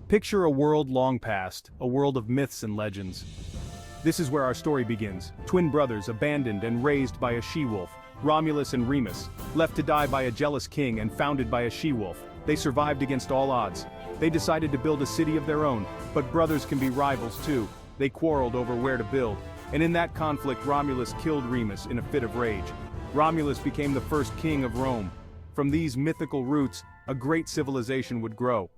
Picture a world long past, a world of myths and legends. This is where our story begins. Twin brothers abandoned and raised by a she-wolf, Romulus and Remus, left to die by a jealous king and founded by a she-wolf. They survived against all odds. They decided to build a city of their own, but brothers can be rivals too. They quarreled over where to build, and in that conflict Romulus killed Remus in a fit of rage. Romulus became the first king of Rome. From these mythical roots, a great civilization would grow.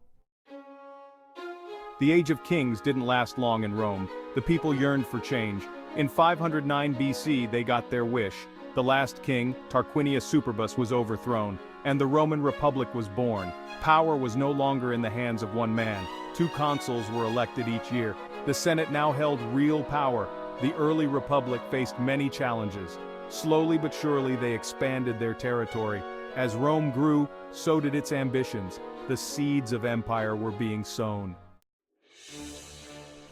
The Age of Kings didn't last long in Rome. The people yearned for change. In 509 BC they got their wish. The last king, Tarquinius Superbus, was overthrown, and the Roman Republic was born. Power was no longer in the hands of one man. 2 consuls were elected each year. The Senate now held real power. The early Republic faced many challenges. Slowly but surely they expanded their territory. As Rome grew, so did its ambitions. The seeds of empire were being sown.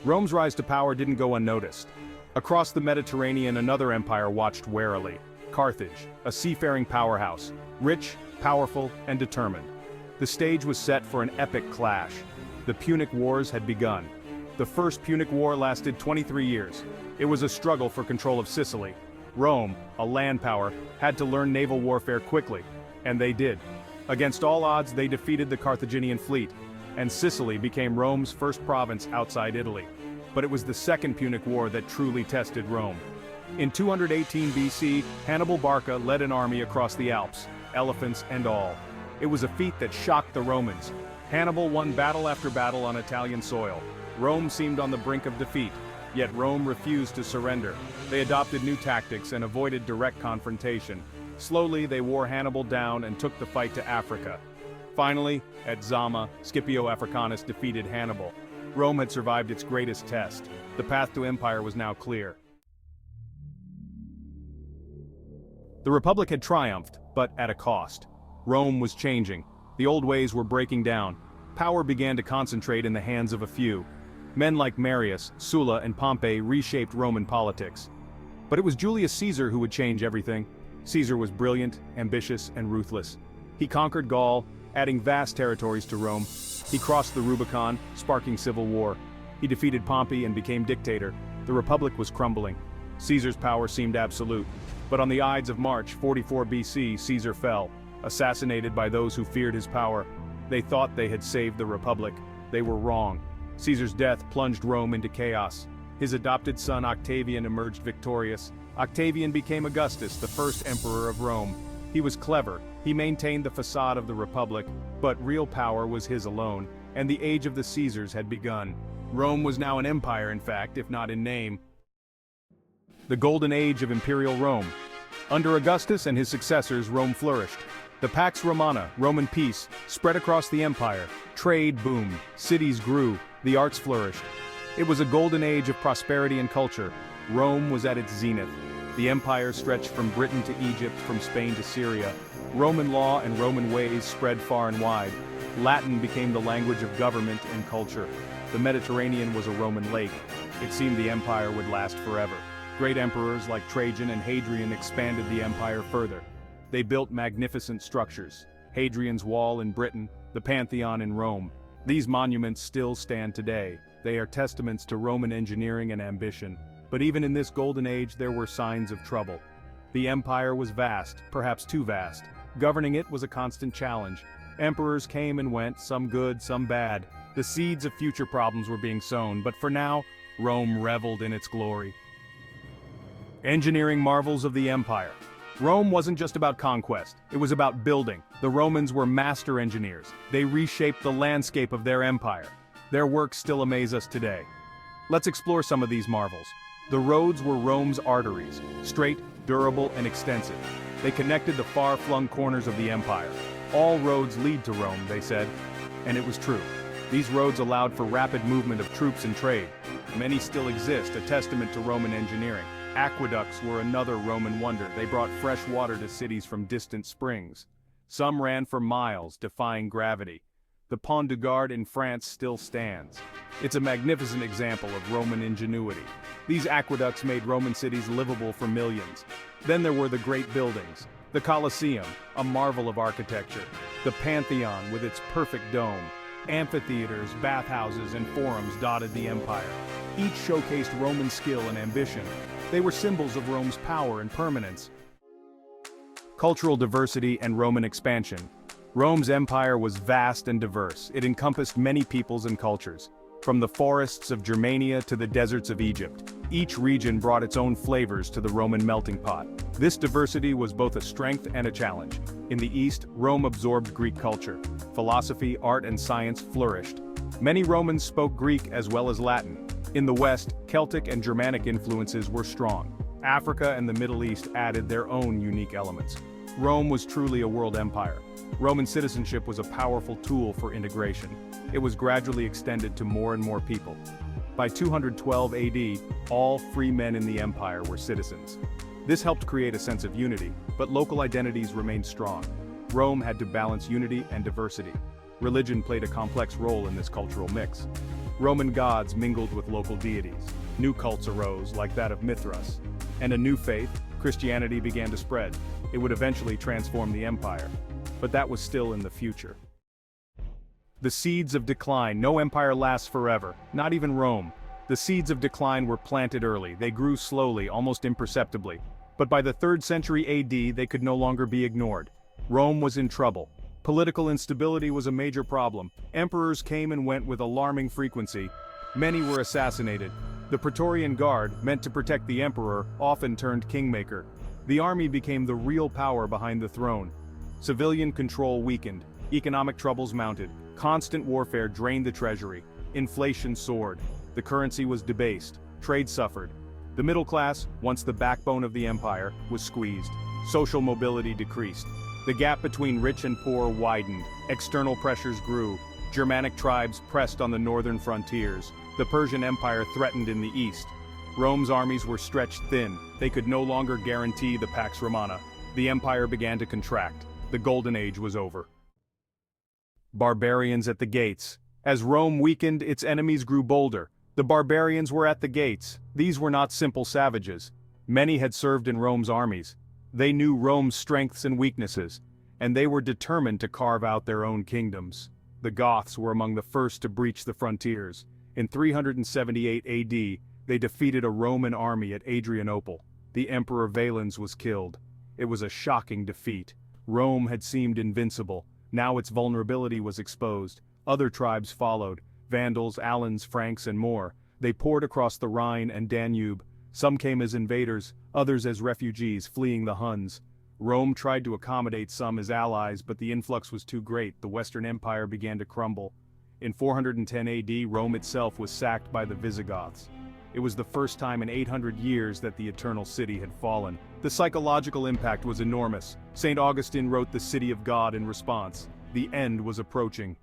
Rome's rise to power didn't go unnoticed. Across the Mediterranean another empire watched warily. Carthage, a seafaring powerhouse, rich, powerful, and determined. The stage was set for an epic clash. The Punic Wars had begun. The First Punic War lasted 23 years. It was a struggle for control of Sicily. Rome, a land power, had to learn naval warfare quickly, and they did. Against all odds they defeated the Carthaginian fleet, and Sicily became Rome's first province outside Italy. But it was the Second Punic War that truly tested Rome. In 218 BC, Hannibal Barca led an army across the Alps, elephants and all. It was a feat that shocked the Romans. Hannibal won battle after battle on Italian soil. Rome seemed on the brink of defeat, yet Rome refused to surrender. They adopted new tactics and avoided direct confrontation. Slowly they wore Hannibal down and took the fight to Africa. Finally, at Zama, Scipio Africanus defeated Hannibal. Rome had survived its greatest test. The path to empire was now clear. The Republic had triumphed, but at a cost. Rome was changing. The old ways were breaking down. Power began to concentrate in the hands of a few. Men like Marius, Sulla, and Pompey reshaped Roman politics. But it was Julius Caesar who would change everything. Caesar was brilliant, ambitious, and ruthless. He conquered Gaul, adding vast territories to Rome. He crossed the Rubicon, sparking civil war. He defeated Pompey and became dictator. The Republic was crumbling. Caesar's power seemed absolute. But on the Ides of March 44 BC, Caesar fell, assassinated by those who feared his power. They thought they had saved the Republic. They were wrong. Caesar's death plunged Rome into chaos. His adopted son Octavian emerged victorious. Octavian became Augustus, the first emperor of Rome. He was clever. He maintained the facade of the Republic, but real power was his alone, and the age of the Caesars had begun. Rome was now an empire, in fact, if not in name. The golden age of Imperial Rome. Under Augustus and his successors, Rome flourished. The Pax Romana, Roman peace, spread across the empire. Trade boomed, cities grew, the arts flourished. It was a golden age of prosperity and culture. Rome was at its zenith. The empire stretched from Britain to Egypt, from Spain to Syria. Roman law and Roman ways spread far and wide. Latin became the language of government and culture. The Mediterranean was a Roman lake. It seemed the empire would last forever. Great emperors like Trajan and Hadrian expanded the empire further. They built magnificent structures. Hadrian's Wall in Britain, the Pantheon in Rome. These monuments still stand today. They are testaments to Roman engineering and ambition. But even in this golden age there were signs of trouble. The empire was vast, perhaps too vast. Governing it was a constant challenge. Emperors came and went, some good, some bad. The seeds of future problems were being sown, but for now, Rome reveled in its glory. Engineering marvels of the empire. Rome wasn't just about conquest, it was about building. The Romans were master engineers. They reshaped the landscape of their empire. Their work still amazes us today. Let's explore some of these marvels. The roads were Rome's arteries, straight, durable, and extensive. They connected the far-flung corners of the empire. All roads lead to Rome, they said. And it was true. These roads allowed for rapid movement of troops and trade. Many still exist, a testament to Roman engineering. Aqueducts were another Roman wonder. They brought fresh water to cities from distant springs. Some ran for miles, defying gravity. The Pont du Gard in France still stands. It's a magnificent example of Roman ingenuity. These aqueducts made Roman cities livable for millions. Then there were the great buildings. The Colosseum, a marvel of architecture. The Pantheon with its perfect dome. Amphitheaters, bathhouses, and forums dotted the empire. Each showcased Roman skill and ambition. They were symbols of Rome's power and permanence. Cultural diversity and Roman expansion. Rome's empire was vast and diverse. It encompassed many peoples and cultures. From the forests of Germania to the deserts of Egypt, each region brought its own flavors to the Roman melting pot. This diversity was both a strength and a challenge. In the East, Rome absorbed Greek culture. Philosophy, art, and science flourished. Many Romans spoke Greek as well as Latin. In the West, Celtic and Germanic influences were strong. Africa and the Middle East added their own unique elements. Rome was truly a world empire. Roman citizenship was a powerful tool for integration. It was gradually extended to more and more people. By 212 AD, all free men in the empire were citizens. This helped create a sense of unity, but local identities remained strong. Rome had to balance unity and diversity. Religion played a complex role in this cultural mix. Roman gods mingled with local deities. New cults arose, like that of Mithras. And a new faith, Christianity, began to spread. It would eventually transform the empire. But that was still in the future. The seeds of decline. No empire lasts forever, not even Rome. The seeds of decline were planted early. They grew slowly, almost imperceptibly. But by the 3rd century AD, they could no longer be ignored. Rome was in trouble. Political instability was a major problem. Emperors came and went with alarming frequency. Many were assassinated. The Praetorian Guard, meant to protect the emperor, often turned kingmaker. The army became the real power behind the throne. Civilian control weakened. Economic troubles mounted. Constant warfare drained the treasury. Inflation soared. The currency was debased. Trade suffered. The middle class, once the backbone of the empire, was squeezed. Social mobility decreased. The gap between rich and poor widened. External pressures grew. Germanic tribes pressed on the northern frontiers. The Persian Empire threatened in the east. Rome's armies were stretched thin. They could no longer guarantee the Pax Romana. The empire began to contract. The Golden Age was over. Barbarians at the gates. As Rome weakened, its enemies grew bolder. The barbarians were at the gates. These were not simple savages. Many had served in Rome's armies. They knew Rome's strengths and weaknesses, and they were determined to carve out their own kingdoms. The Goths were among the first to breach the frontiers. In 378 AD, they defeated a Roman army at Adrianople. The Emperor Valens was killed. It was a shocking defeat. Rome had seemed invincible. Now its vulnerability was exposed. Other tribes followed. Vandals, Alans, Franks, and more. They poured across the Rhine and Danube. Some came as invaders, others as refugees fleeing the Huns. Rome tried to accommodate some as allies, but the influx was too great. The Western Empire began to crumble. In 410 AD, Rome itself was sacked by the Visigoths. It was the first time in 800 years that the Eternal City had fallen. The psychological impact was enormous. St. Augustine wrote the City of God in response. The end was approaching.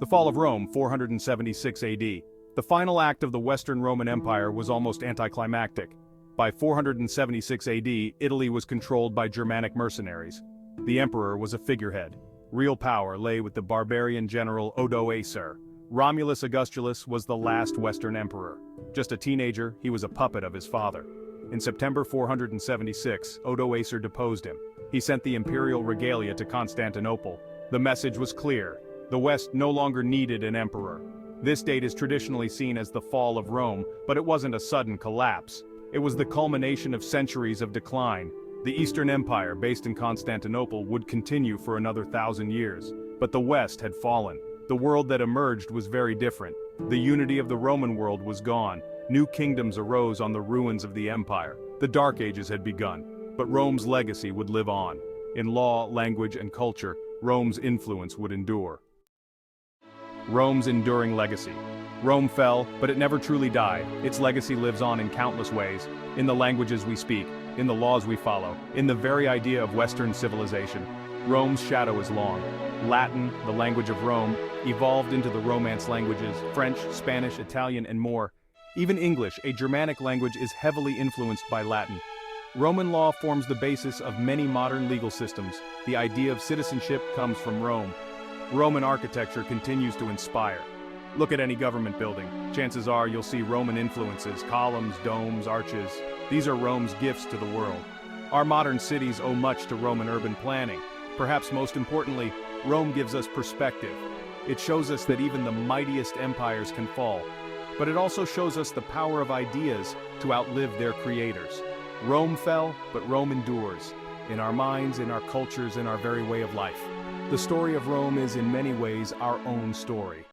The fall of Rome, 476 AD. The final act of the Western Roman Empire was almost anticlimactic. By 476 AD, Italy was controlled by Germanic mercenaries. The emperor was a figurehead. Real power lay with the barbarian general Odoacer. Romulus Augustulus was the last Western emperor. Just a teenager, he was a puppet of his father. In September 476, Odoacer deposed him. He sent the imperial regalia to Constantinople. The message was clear. The West no longer needed an emperor. This date is traditionally seen as the fall of Rome, but it wasn't a sudden collapse. It was the culmination of centuries of decline. The Eastern Empire, based in Constantinople, would continue for another 1,000 years. But the West had fallen. The world that emerged was very different. The unity of the Roman world was gone. New kingdoms arose on the ruins of the empire. The Dark Ages had begun. But Rome's legacy would live on. In law, language, and culture, Rome's influence would endure. Rome's enduring legacy. Rome fell, but it never truly died. Its legacy lives on in countless ways. In the languages we speak, in the laws we follow, in the very idea of Western civilization. Rome's shadow is long. Latin, the language of Rome, evolved into the Romance languages, French, Spanish, Italian, and more. Even English, a Germanic language, is heavily influenced by Latin. Roman law forms the basis of many modern legal systems. The idea of citizenship comes from Rome. Roman architecture continues to inspire. Look at any government building. Chances are you'll see Roman influences, columns, domes, arches. These are Rome's gifts to the world. Our modern cities owe much to Roman urban planning. Perhaps most importantly, Rome gives us perspective. It shows us that even the mightiest empires can fall, but it also shows us the power of ideas to outlive their creators. Rome fell, but Rome endures. In our minds, in our cultures, in our very way of life. The story of Rome is in many ways our own story.